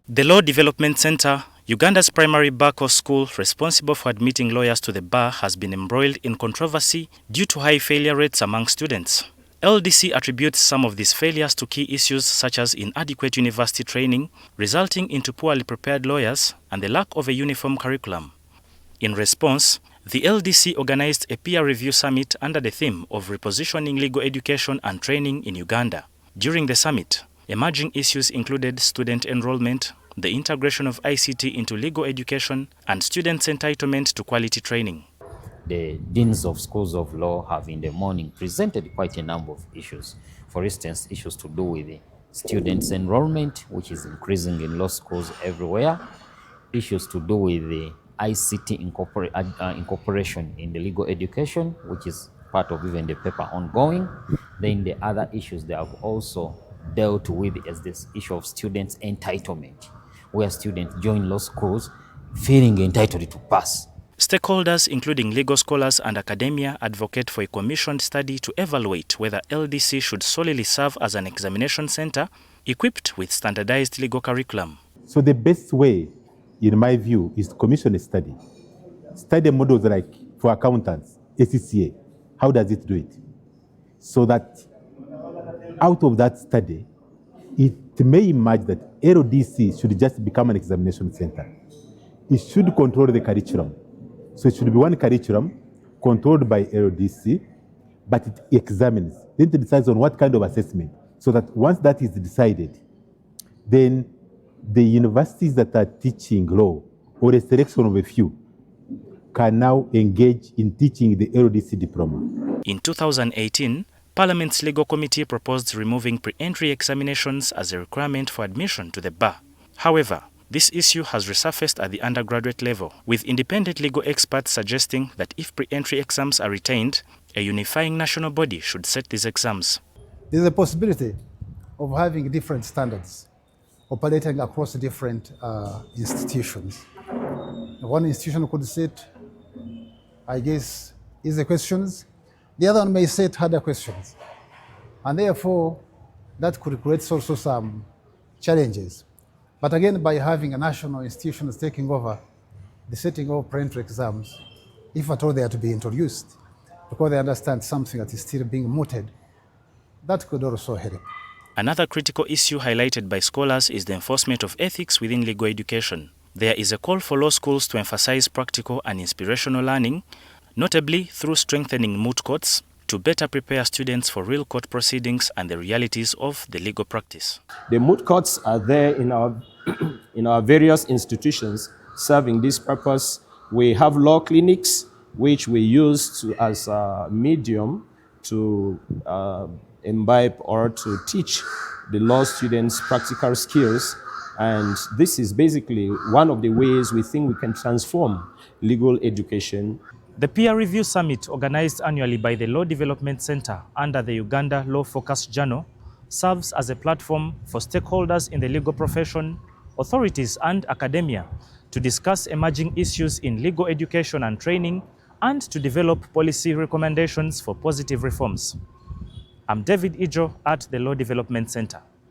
The Law Development Center, Uganda's primary bar course school responsible for admitting lawyers to the bar, has been embroiled in controversy due to high failure rates among students. LDC attributes some of these failures to key issues such as inadequate university training, resulting into poorly prepared lawyers, and the lack of a uniform curriculum. In response, the LDC organized a peer review summit under the theme of repositioning legal education and training in Uganda. During the summit, emerging issues included student enrollment, the integration of ICT into legal education, and students' entitlement to quality training. The deans of schools of law have in the morning presented quite a number of issues. For instance, issues to do with the students' enrollment, which is increasing in law schools everywhere. Issues to do with the ICT incorporation in the legal education, which is part of even the paper ongoing. Then the other issues they have also dealt with is this issue of students' entitlement, where students join law schools feeling entitled to pass. Stakeholders, including legal scholars and academia, advocate for a commissioned study to evaluate whether LDC should solely serve as an examination center equipped with standardized legal curriculum. So the best way, in my view, is to commission a study. Study models like for accountants, ACCA, how does it do it? So that out of that study, it may emerge that LDC should just become an examination center. It should control the curriculum. So it should be one curriculum controlled by LDC, but it examines. Then it decides on what kind of assessment. So that once that is decided, then the universities that are teaching law, or a selection of a few, can now engage in teaching the LDC diploma. In 2018, Parliament's Legal Committee proposed removing pre-entry examinations as a requirement for admission to the bar. However, this issue has resurfaced at the undergraduate level, with independent legal experts suggesting that if pre-entry exams are retained, a unifying national body should set these exams. There is a possibility of having different standards operating across different institutions. One institution could set, I guess, easy questions. The other one may set harder questions. And therefore, that could create also some challenges. But again, by having a national institution taking over the setting of pre-entry exams, if at all they are to be introduced, because they understand something that is still being mooted, that could also help. Another critical issue highlighted by scholars is the enforcement of ethics within legal education. There is a call for law schools to emphasize practical and inspirational learning, notably through strengthening moot courts, to better prepare students for real court proceedings and the realities of the legal practice. The moot courts are there in our various institutions serving this purpose. We have law clinics, which we use as a medium to imbibe or to teach the law students practical skills. And this is basically one of the ways we think we can transform legal education. The peer review summit, organized annually by the Law Development Center under the Uganda Law Focus Journal, serves as a platform for stakeholders in the legal profession, authorities and academia to discuss emerging issues in legal education and training and to develop policy recommendations for positive reforms. I'm David Ijo at the Law Development Center.